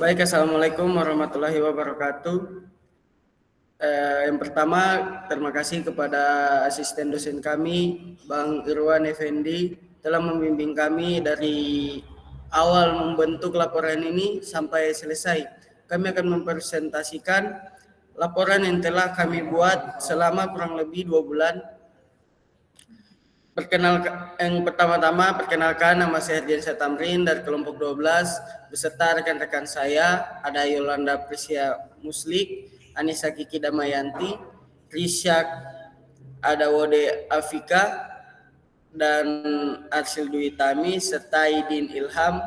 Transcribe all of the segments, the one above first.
Baik, Assalamualaikum warahmatullahi wabarakatuh. Yang pertama, terima kasih kepada asisten dosen kami, Bang Irwan Effendi, telah membimbing kami dari awal membentuk laporan ini sampai selesai. Kami akan mempresentasikan laporan yang telah kami buat selama kurang lebih 2 bulan. Yang pertama-tama perkenalkan, nama saya Herdiansyah Tamrin dari kelompok 12 beserta rekan-rekan saya, ada Yolanda Prisia Muslik, Anissa Kiki Damayanti, Risyak ada Wode Afika, dan Arsil Dwi Tami, serta Idin Ilham,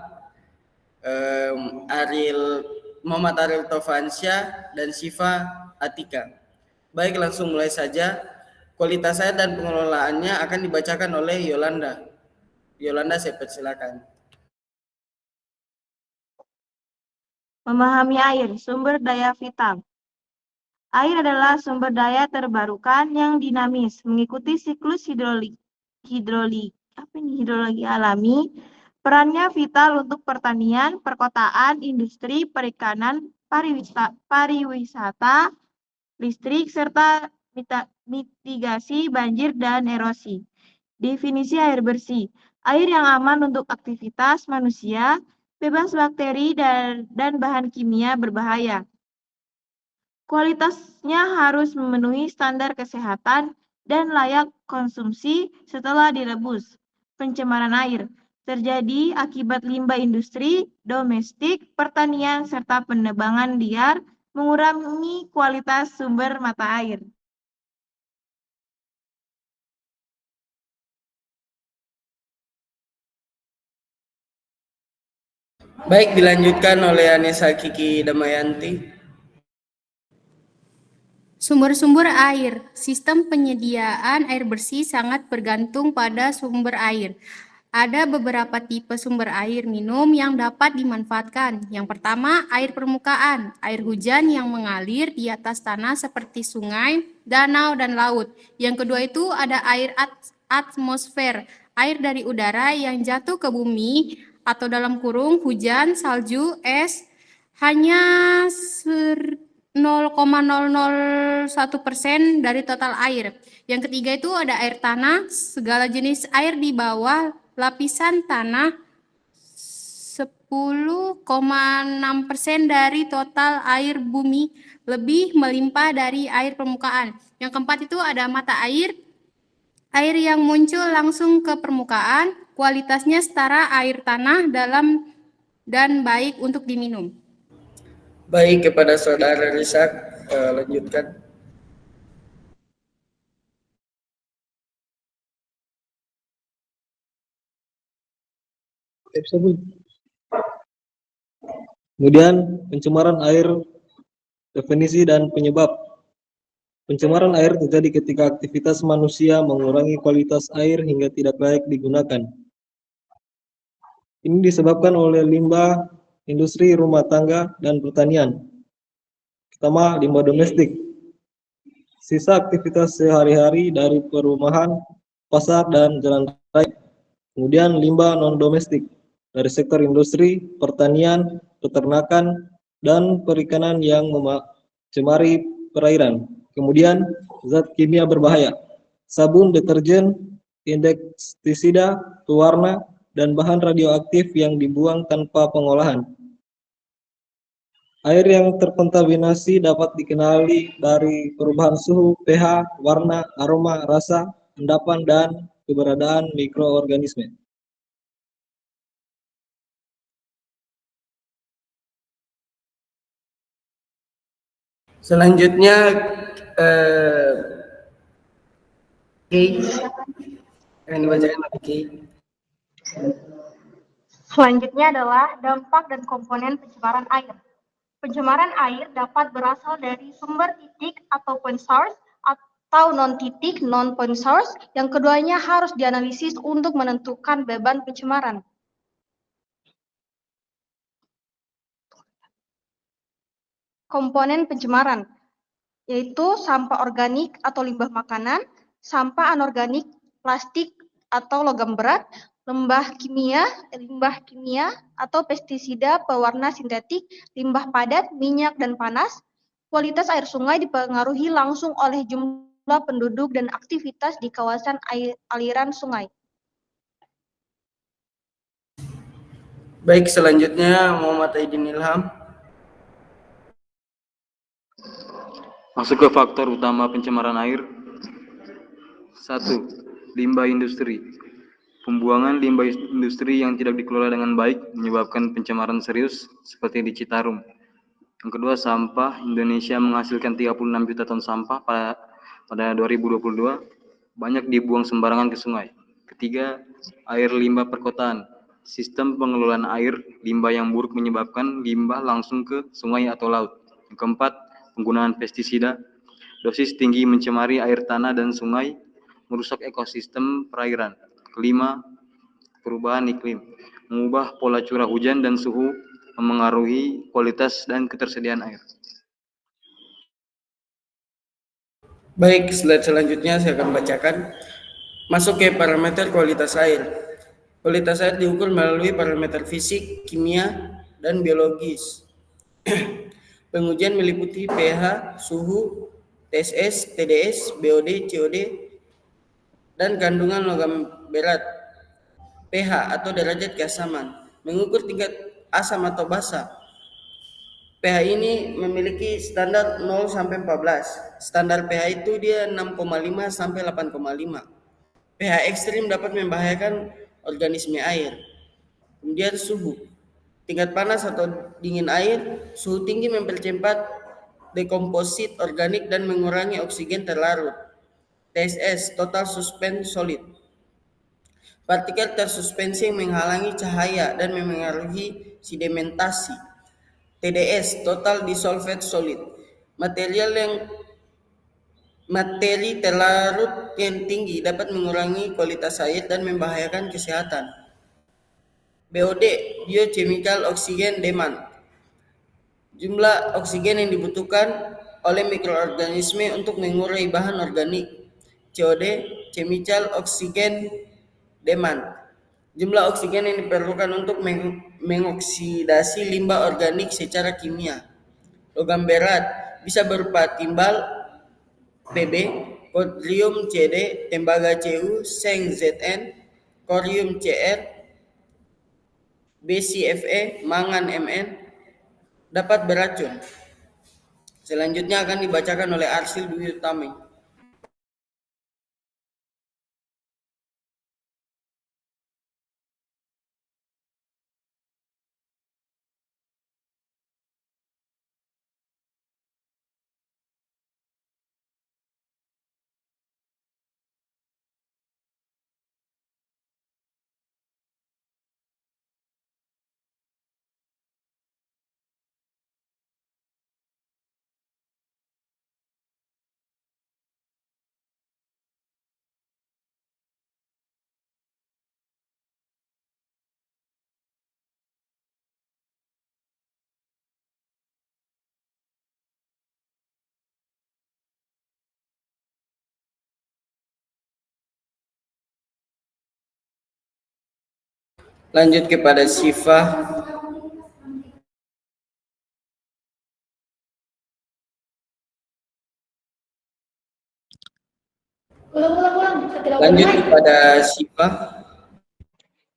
Muhammad Ariel Tovansyah, dan Siva Atika. Baik, langsung mulai saja. Kualitas saya dan pengelolaannya akan dibacakan oleh Yolanda. Yolanda, saya persilakan. Memahami air, sumber daya vital. Air adalah sumber daya terbarukan yang dinamis, mengikuti siklus hidrologi alami. Perannya vital untuk pertanian, perkotaan, industri, perikanan, pariwisata, listrik, serta mitigasi banjir dan erosi. Definisi air bersih. Air yang aman untuk aktivitas manusia, bebas bakteri dan bahan kimia berbahaya. Kualitasnya harus memenuhi standar kesehatan dan layak konsumsi setelah direbus. Pencemaran air terjadi akibat limbah industri, domestik, pertanian, serta penebangan liar mengurangi kualitas sumber mata air. Baik, dilanjutkan oleh Anissa Kiki Damayanti. Sumber-sumber air. Sistem penyediaan air bersih sangat bergantung pada sumber air. Ada beberapa tipe sumber air minum yang dapat dimanfaatkan. Yang pertama, air permukaan, air hujan yang mengalir di atas tanah seperti sungai, danau, dan laut. Yang kedua itu ada air atmosfer, air dari udara yang jatuh ke bumi atau dalam kurung hujan, salju, es, hanya 0,001% dari total air. Yang ketiga itu ada air tanah, segala jenis air di bawah lapisan tanah 10,6% dari total air bumi, lebih melimpah dari air permukaan. Yang keempat itu ada mata air, air yang muncul langsung ke permukaan, kualitasnya setara air tanah dalam dan baik untuk diminum. Baik, kepada saudara Risyak, lanjutkan. Kemudian pencemaran air, definisi dan penyebab. Pencemaran air terjadi ketika aktivitas manusia mengurangi kualitas air hingga tidak layak digunakan. Ini disebabkan oleh limbah industri, rumah tangga, dan pertanian. Pertama, limbah domestik. Sisa aktivitas sehari-hari dari perumahan, pasar, dan jalan raya. Kemudian limbah non-domestik dari sektor industri, pertanian, peternakan, dan perikanan yang mencemari perairan. Kemudian zat kimia berbahaya, sabun, deterjen, insektisida, pewarna, dan bahan radioaktif yang dibuang tanpa pengolahan. Air yang terkontaminasi dapat dikenali dari perubahan suhu, pH, warna, aroma, rasa, endapan, dan keberadaan mikroorganisme. Selanjutnya, yang dibacakan oleh Ki. Selanjutnya adalah dampak dan komponen pencemaran air. Pencemaran air dapat berasal dari sumber titik atau point source atau non-titik non-point source. Yang keduanya harus dianalisis untuk menentukan beban pencemaran. Komponen pencemaran yaitu sampah organik atau limbah makanan, sampah anorganik, plastik atau logam berat, limbah kimia atau pestisida pewarna sintetik, limbah padat, minyak dan panas. Kualitas air sungai dipengaruhi langsung oleh jumlah penduduk dan aktivitas di kawasan aliran sungai. Baik, selanjutnya Muhammad Aidin Ilham. Masuk ke faktor utama pencemaran air. 1. Limbah industri. Pembuangan limbah industri yang tidak dikelola dengan baik menyebabkan pencemaran serius seperti di Citarum. Yang kedua, sampah. Indonesia menghasilkan 36 juta ton sampah pada 2022, banyak dibuang sembarangan ke sungai. Ketiga, air limbah perkotaan. Sistem pengelolaan air limbah yang buruk menyebabkan limbah langsung ke sungai atau laut. Yang keempat, penggunaan pestisida. Dosis tinggi mencemari air tanah dan sungai, merusak ekosistem perairan. Kelima, perubahan iklim. Mengubah pola curah hujan dan suhu, memengaruhi kualitas dan ketersediaan air. Baik, slide selanjutnya saya akan bacakan. Masuk ke parameter kualitas air. Kualitas air diukur melalui parameter fisik, kimia, dan biologis. Pengujian meliputi pH, suhu, TSS, TDS, BOD, COD, dan kandungan logam berat. pH atau derajat keasaman, mengukur tingkat asam atau basa. pH ini memiliki standar 0 sampai 14. Standar pH itu dia 6,5 sampai 8,5. pH ekstrim dapat membahayakan organisme air. Kemudian suhu. Tingkat panas atau dingin air, suhu tinggi mempercepat dekomposit organik dan mengurangi oksigen terlarut. TSS, total suspend solid. Partikel tersuspensi yang menghalangi cahaya dan memengaruhi sedimentasi. TDS, total dissolved solid. Materi terlarut yang tinggi dapat mengurangi kualitas air dan membahayakan kesehatan. BOD, biochemical oxygen demand. Jumlah oksigen yang dibutuhkan oleh mikroorganisme untuk mengurai bahan organik. COD, chemical oxygen demand. Jumlah oksigen yang diperlukan untuk mengoksidasi limbah organik secara kimia. Logam berat bisa berupa timbal Pb, kodrium Cd, tembaga Cu, seng Zn, korium Cr, BCFE, mangan Mn, dapat beracun. Selanjutnya akan dibacakan oleh Arsil Dwi Utami. Lanjut kepada Syifa. Lanjut kepada Syifa.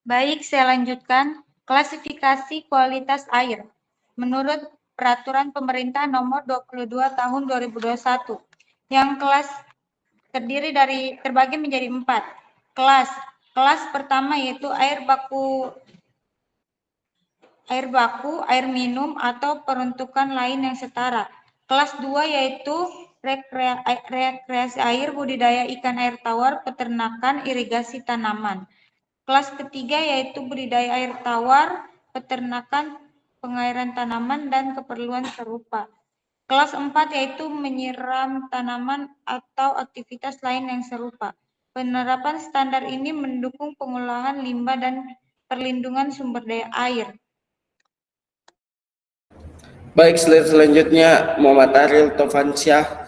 Baik, saya lanjutkan. Klasifikasi kualitas air. Menurut Peraturan Pemerintah Nomor 22 Tahun 2021, yang terbagi menjadi 4 kelas. Kelas pertama yaitu air baku, air minum atau peruntukan lain yang setara. Kelas 2 yaitu rekreasi air, budidaya ikan air tawar, peternakan, irigasi tanaman. Kelas ketiga yaitu budidaya air tawar, peternakan, pengairan tanaman, dan keperluan serupa. Kelas 4 yaitu menyiram tanaman atau aktivitas lain yang serupa. Penerapan standar ini mendukung pengolahan limbah dan perlindungan sumber daya air. Baik, slide selanjutnya Muhammad Ariel Tovansyah.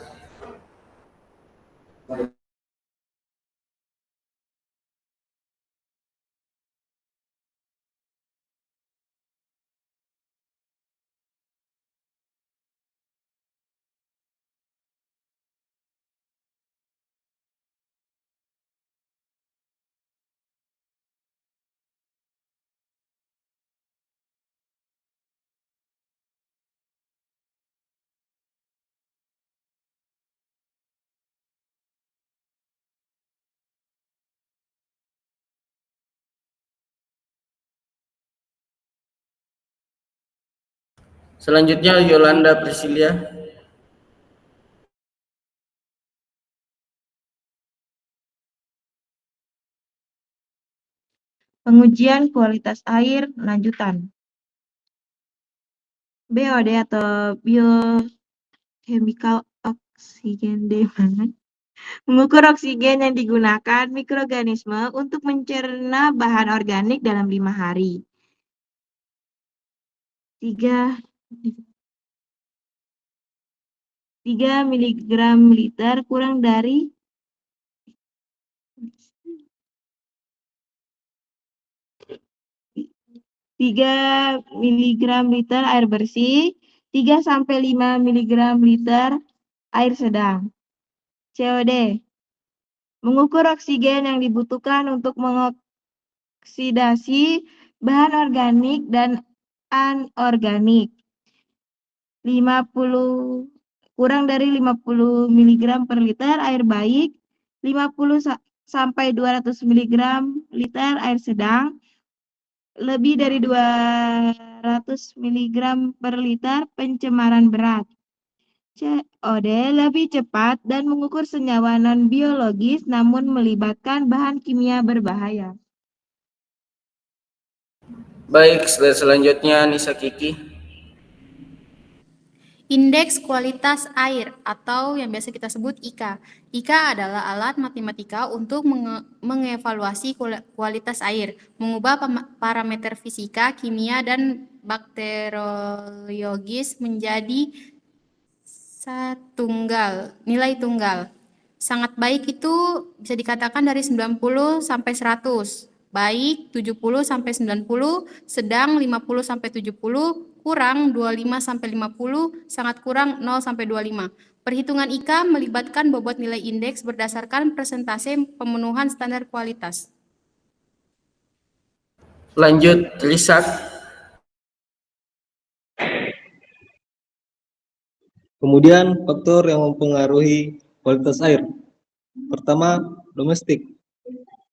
Selanjutnya Yolanda Priscilia. Pengujian kualitas air lanjutan. BOD atau Biochemical Oxygen Demand mengukur oksigen yang digunakan mikroorganisme untuk mencerna bahan organik dalam 5 hari. 3 mg liter kurang dari 3 mg liter air bersih, 3 sampai 5 mg liter air sedang. COD mengukur oksigen yang dibutuhkan untuk mengoksidasi bahan organik dan anorganik. 50 kurang dari 50 mg per liter air baik, 50 sampai 200 mg liter air sedang, lebih dari 200 mg per liter pencemaran berat. COD lebih cepat dan mengukur senyawa non-biologis namun melibatkan bahan kimia berbahaya. Baik, selanjutnya Nisa Kiki. Indeks kualitas air atau yang biasa kita sebut IKA. IKA adalah alat matematika untuk mengevaluasi kualitas air, mengubah parameter fisika, kimia, dan bakteriologis menjadi nilai tunggal. Sangat baik itu bisa dikatakan dari 90 sampai 100. Baik 70 sampai 90, sedang 50 sampai 70, kurang 25 sampai 50, sangat kurang 0 sampai 25. Perhitungan IKA melibatkan bobot nilai indeks berdasarkan persentase pemenuhan standar kualitas. Lanjut, Lisak. Kemudian faktor yang mempengaruhi kualitas air. Pertama, domestik.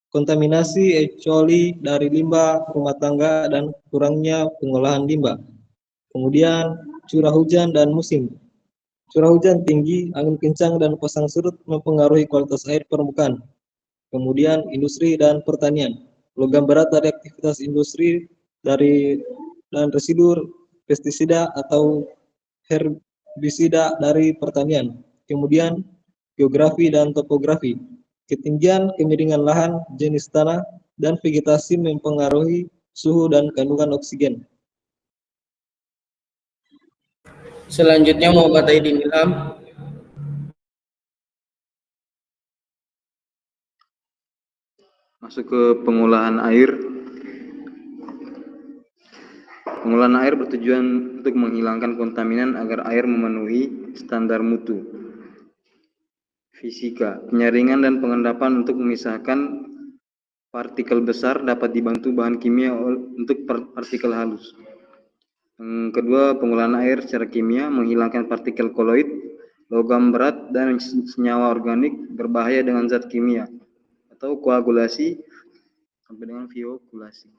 Kontaminasi E. coli dari limbah rumah tangga dan kurangnya pengolahan limbah. Kemudian curah hujan dan musim. Curah hujan tinggi, angin kencang, dan pasang surut mempengaruhi kualitas air permukaan. Kemudian industri dan pertanian. Logam berat dari aktivitas industri dan residu pestisida atau herbisida dari pertanian. Kemudian geografi dan topografi. Ketinggian, kemiringan lahan, jenis tanah, dan vegetasi mempengaruhi suhu dan kandungan oksigen. Selanjutnya Muhammad Aidin Ilham. Masuk ke pengolahan air. Pengolahan air bertujuan untuk menghilangkan kontaminan agar air memenuhi standar mutu. Fisika, penyaringan dan pengendapan untuk memisahkan partikel besar dapat dibantu bahan kimia untuk partikel halus. Yang kedua, pengolahan air secara kimia menghilangkan partikel koloid, logam berat, dan senyawa organik berbahaya dengan zat kimia atau koagulasi sampai dengan biokulasi.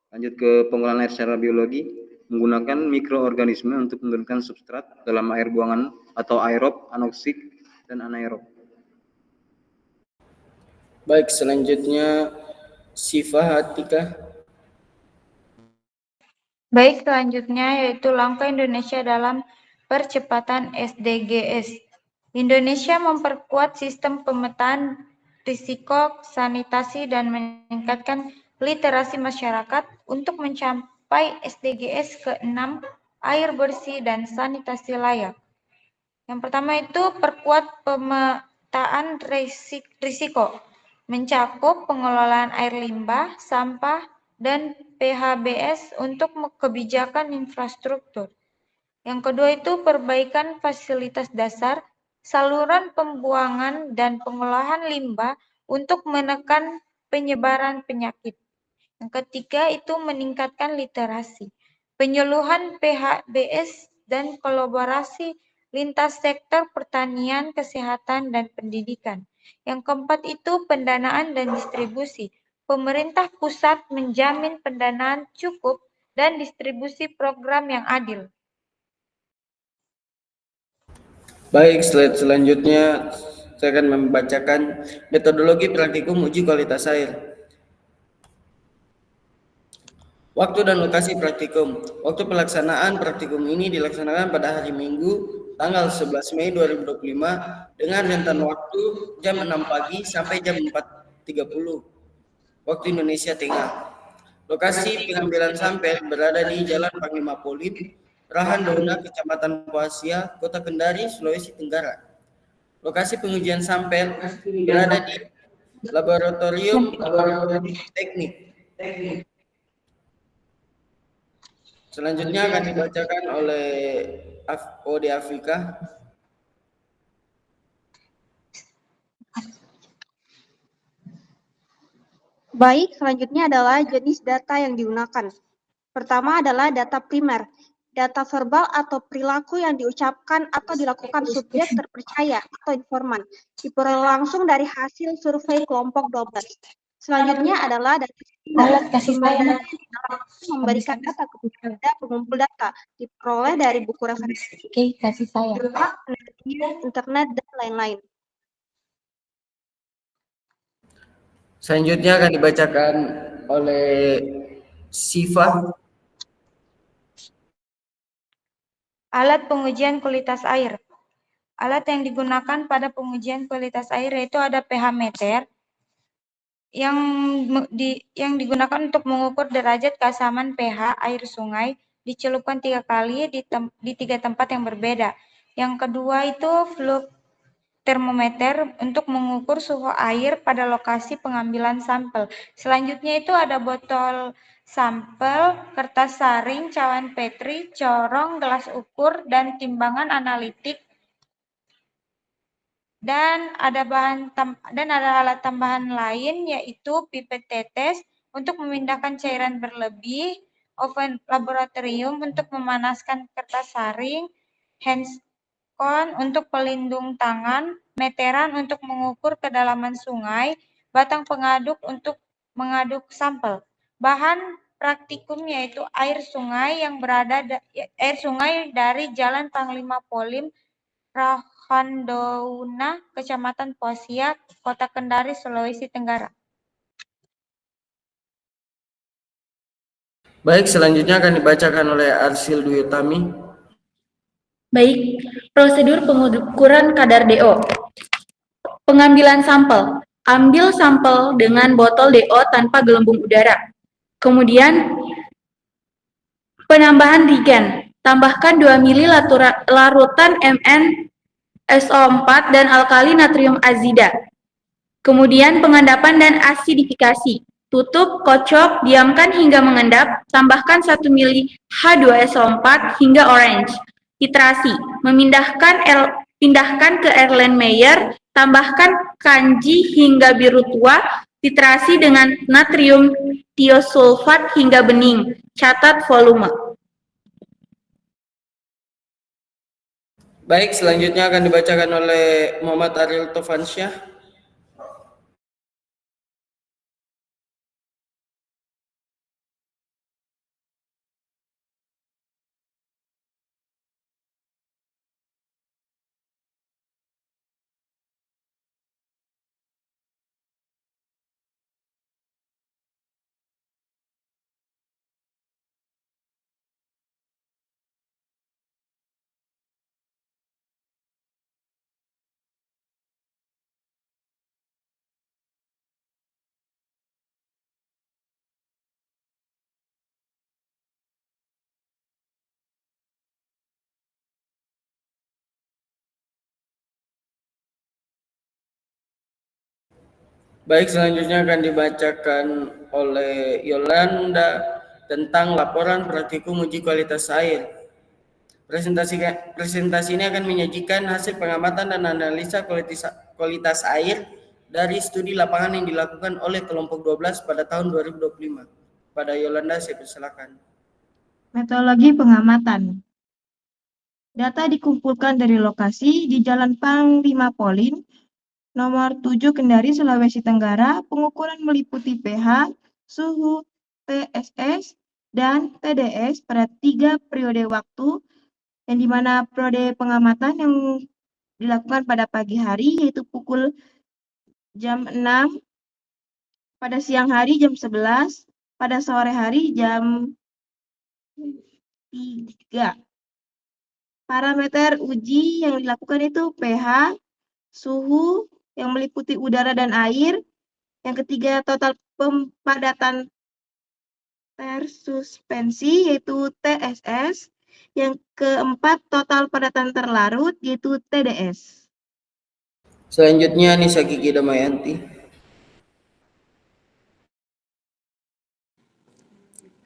Lanjut ke pengolahan air secara biologi, menggunakan mikroorganisme untuk menurunkan substrat dalam air buangan atau aerob, anoksik, dan anaerob. Baik, selanjutnya Siva Hatika. Baik, selanjutnya yaitu langkah Indonesia dalam percepatan SDGs. Indonesia memperkuat sistem pemetaan risiko sanitasi dan meningkatkan literasi masyarakat untuk mencapai SDGs ke-6, air bersih dan sanitasi layak. Yang pertama itu perkuat pemetaan risiko, mencakup pengelolaan air limbah, sampah, dan PHBS untuk kebijakan infrastruktur. Yang kedua itu perbaikan fasilitas dasar, saluran pembuangan dan pengolahan limbah untuk menekan penyebaran penyakit. Yang ketiga itu meningkatkan literasi, penyuluhan PHBS dan kolaborasi lintas sektor pertanian, kesehatan, dan pendidikan. Yang keempat itu pendanaan dan distribusi. Pemerintah pusat menjamin pendanaan cukup dan distribusi program yang adil. Baik, slide selanjutnya saya akan membacakan metodologi praktikum uji kualitas air. Waktu dan lokasi praktikum. Waktu pelaksanaan praktikum ini dilaksanakan pada hari Minggu, tanggal 11 Mei 2025 dengan rentan waktu jam 6 pagi sampai jam 4.30 waktu Indonesia Tengah. Lokasi pengambilan sampel berada di Jalan Panglima Polim, Rahan Dona, Kecamatan Poasia, Kota Kendari, Sulawesi Tenggara. Lokasi pengujian sampel berada di Laboratorium Teknik. Selanjutnya akan dibacakan oleh OD Afrika. Baik, selanjutnya adalah jenis data yang digunakan. Pertama adalah data primer, data verbal atau perilaku yang diucapkan atau dilakukan subjek terpercaya atau informan, diperoleh langsung dari hasil survei kelompok 12. Selanjutnya adalah data sekunder, memberikan data kepada pengumpul data, diperoleh dari buku referensi, internet, dan lain-lain. Selanjutnya akan dibacakan oleh Siva. Alat pengujian kualitas air. Alat yang digunakan pada pengujian kualitas air yaitu ada pH meter yang digunakan untuk mengukur derajat keasaman pH air sungai, dicelupkan 3 kali di 3 tempat yang berbeda. Yang kedua itu flow termometer untuk mengukur suhu air pada lokasi pengambilan sampel. Selanjutnya itu ada botol sampel, kertas saring, cawan petri, corong, gelas ukur, dan timbangan analitik. Dan ada alat tambahan lain yaitu pipet tetes untuk memindahkan cairan berlebih, oven laboratorium untuk memanaskan kertas saring, hands-on untuk pelindung tangan, meteran untuk mengukur kedalaman sungai, batang pengaduk untuk mengaduk sampel. Bahan praktikum yaitu air sungai dari Jalan Panglima Polim, Rahandouna, Kecamatan Poasia, Kota Kendari, Sulawesi Tenggara. Baik, selanjutnya akan dibacakan oleh Arsil Dwi Utami. Baik, prosedur pengukuran kadar DO. Pengambilan sampel. Ambil sampel dengan botol DO tanpa gelembung udara. Kemudian, penambahan reagen. Tambahkan 2 ml larutan MnSO4 dan alkali natrium azida. Kemudian pengendapan dan asidifikasi. Tutup, kocok, diamkan hingga mengendap, tambahkan 1 ml H2SO4 hingga orange. Titrasi, pindahkan ke Erlenmeyer, tambahkan kanji hingga biru tua, titrasi dengan natrium tiosulfat hingga bening. Catat volume. Baik, selanjutnya akan dibacakan oleh Muhammad Ariel Tovansyah. Baik, selanjutnya akan dibacakan oleh Yolanda tentang laporan praktikum uji kualitas air. Presentasi ini akan menyajikan hasil pengamatan dan analisa kualitas air dari studi lapangan yang dilakukan oleh kelompok 12 pada tahun 2025. Pada Yolanda, saya persilakan. Metodologi pengamatan. Data dikumpulkan dari lokasi di Jalan Panglima Polim, nomor 7 Kendari, Sulawesi Tenggara. Pengukuran meliputi pH, suhu, PSS, dan TDS pada 3 periode waktu, yang dimana periode pengamatan yang dilakukan pada pagi hari, yaitu pukul jam 6, pada siang hari jam 11, pada sore hari jam 3. Parameter uji yang dilakukan itu pH, suhu yang meliputi udara dan air. Yang ketiga, total padatan tersuspensi, yaitu TSS. Yang keempat, total padatan terlarut, yaitu TDS. Selanjutnya Nisa Gigi Damayanti.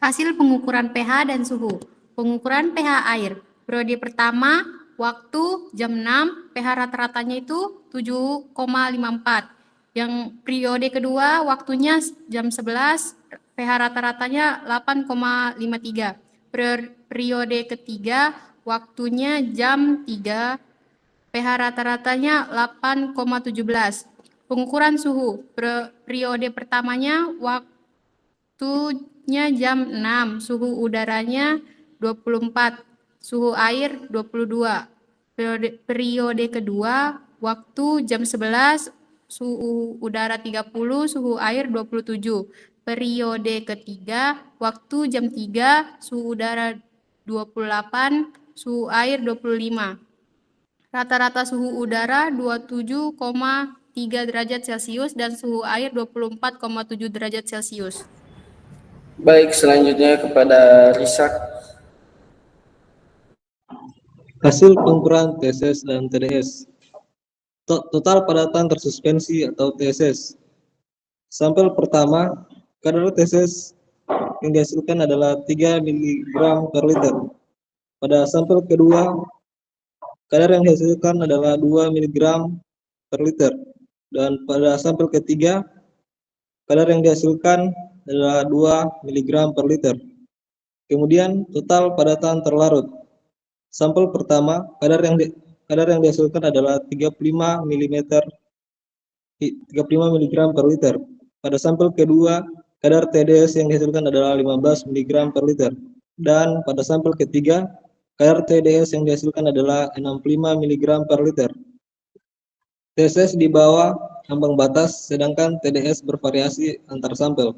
Hasil pengukuran pH dan suhu. Pengukuran pH air. Periode pertama, waktu jam 6, pH rata-ratanya itu 7,54. Yang periode kedua, waktunya jam 11, pH rata-ratanya 8,53. Periode ketiga, waktunya jam 3, pH rata-ratanya 8,17. Pengukuran suhu. Periode pertamanya, waktunya jam 6, suhu udaranya 24, suhu air 22. Periode kedua, waktu jam 11, suhu udara 30, suhu air 27. Periode ketiga, waktu jam 3, suhu udara 28, suhu air 25. Rata-rata suhu udara 27,3 derajat Celcius dan suhu air 24,7 derajat Celcius. Baik, selanjutnya kepada Risak. Hasil pengukuran TSS dan TDS. Total padatan tersuspensi atau TSS. Sampel pertama, kadar TSS yang dihasilkan adalah 3 mg per liter. Pada sampel kedua, kadar yang dihasilkan adalah 2 mg per liter. Dan pada sampel ketiga, kadar yang dihasilkan adalah 2 mg per liter. Kemudian total padatan terlarut. Sampel pertama, kadar yang dihasilkan adalah 35 mg per liter. Pada sampel kedua, kadar TDS yang dihasilkan adalah 15 mg per liter. Dan pada sampel ketiga, kadar TDS yang dihasilkan adalah 65 mg per liter. TSS di bawah ambang batas, sedangkan TDS bervariasi antar sampel.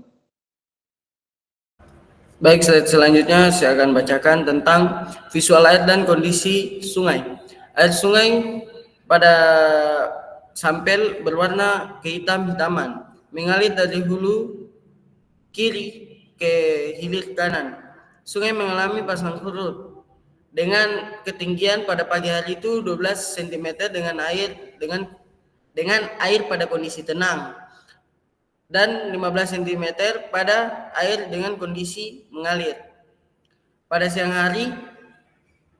Baik, selanjutnya saya akan bacakan tentang visual air dan kondisi sungai. Air sungai pada sampel berwarna kehitam-hitaman, mengalir dari hulu kiri ke hilir kanan. Sungai mengalami pasang surut dengan ketinggian pada pagi hari itu 12 cm dengan air pada kondisi tenang, dan 15 cm pada air dengan kondisi mengalir. Pada siang hari,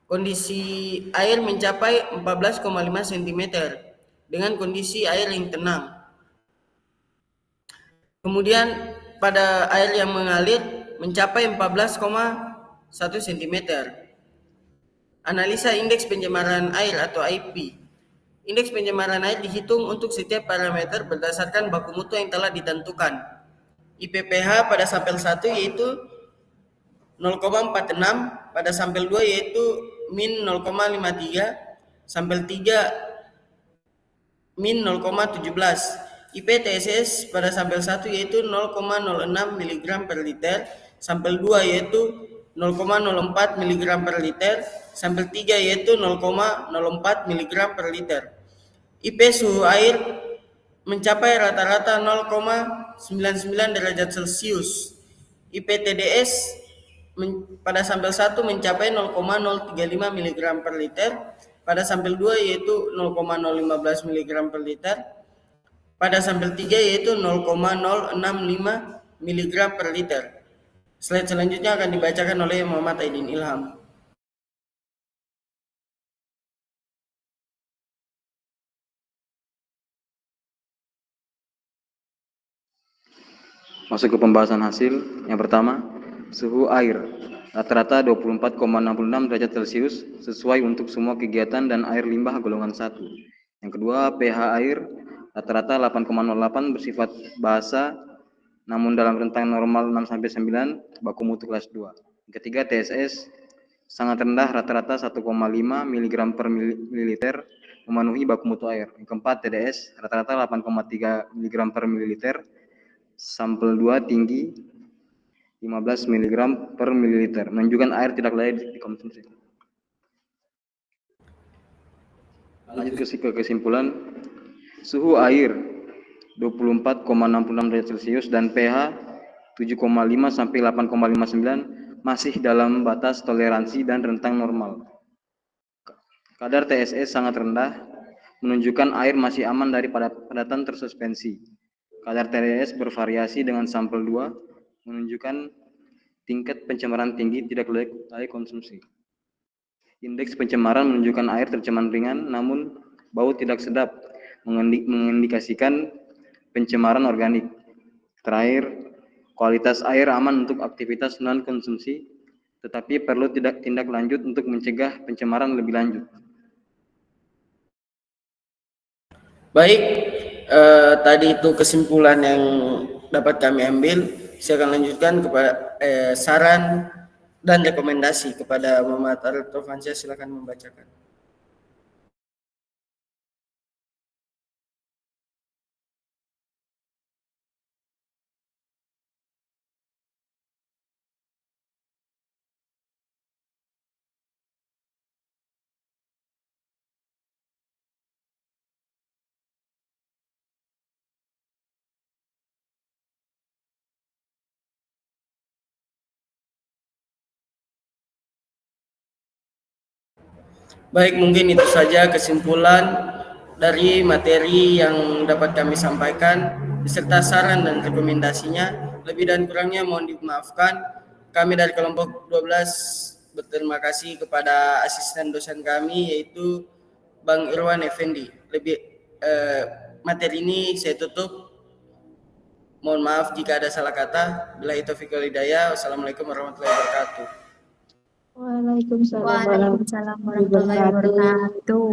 kondisi air mencapai 14,5 cm dengan kondisi air yang tenang. Kemudian pada air yang mengalir mencapai 14,1 cm. Analisa indeks pencemaran air atau IP. Indeks pencemaran air dihitung untuk setiap parameter berdasarkan baku mutu yang telah ditentukan. IPPH pada sampel 1 yaitu 0,46, pada sampel 2 yaitu min 0,53, sampel 3 min 0,17. IP TSS pada sampel 1 yaitu 0,06 mg per liter, sampel 2 yaitu 0,04 mg per liter, sampel 3 yaitu 0,04 mg per liter. IP suhu air mencapai rata-rata 0,99 derajat Celcius. IP TDS pada sampel 1 mencapai 0,035 mg per liter, pada sampel 2 yaitu 0,015 mg per liter, pada sampel 3 yaitu 0,065 mg per liter. Slide selanjutnya akan dibacakan oleh Muhammad Aidin Ilham. Masuk ke pembahasan hasil. Yang pertama, suhu air rata-rata 24,66 derajat Celcius sesuai untuk semua kegiatan dan air limbah golongan 1. Yang kedua, pH air rata-rata 8,08 bersifat basa namun dalam rentang normal 6-9, baku mutu kelas 2. Yang ketiga, TSS sangat rendah, rata-rata 1,5 mg per mililiter memenuhi baku mutu air. Yang keempat, TDS rata-rata 8,3 mg per mililiter, sampel 2 tinggi 15 mg per mililiter, menunjukkan air tidak layak dikonsumsi. Lanjut ke kesimpulan, suhu air 24,66 derajat Celcius dan pH 7,5 sampai 8,59 masih dalam batas toleransi dan rentang normal. Kadar TSS sangat rendah, menunjukkan air masih aman dari padatan tersuspensi. Kadar TDS bervariasi dengan sampel 2, menunjukkan tingkat pencemaran tinggi tidak layak konsumsi. Indeks pencemaran menunjukkan air tercemar ringan, namun bau tidak sedap, mengindikasikan pencemaran organik. Terakhir, kualitas air aman untuk aktivitas non-konsumsi, tetapi perlu tindak lanjut untuk mencegah pencemaran lebih lanjut. Baik, tadi itu kesimpulan yang dapat kami ambil. Saya akan lanjutkan kepada saran dan rekomendasi kepada Muhammad Arief Taufansyah. Silakan membacakan. Baik, mungkin itu saja kesimpulan dari materi yang dapat kami sampaikan beserta saran dan rekomendasinya. Lebih dan kurangnya mohon dimaafkan. Kami dari kelompok 12 berterima kasih kepada asisten dosen kami yaitu Bang Irwan Effendi. Materi ini saya tutup. Mohon maaf jika ada salah kata. Billahi taufiq wal hidayah. Wassalamualaikum warahmatullahi wabarakatuh. Waalaikumsalam Waalaikumsalam warahmatullahi wabarakatuh.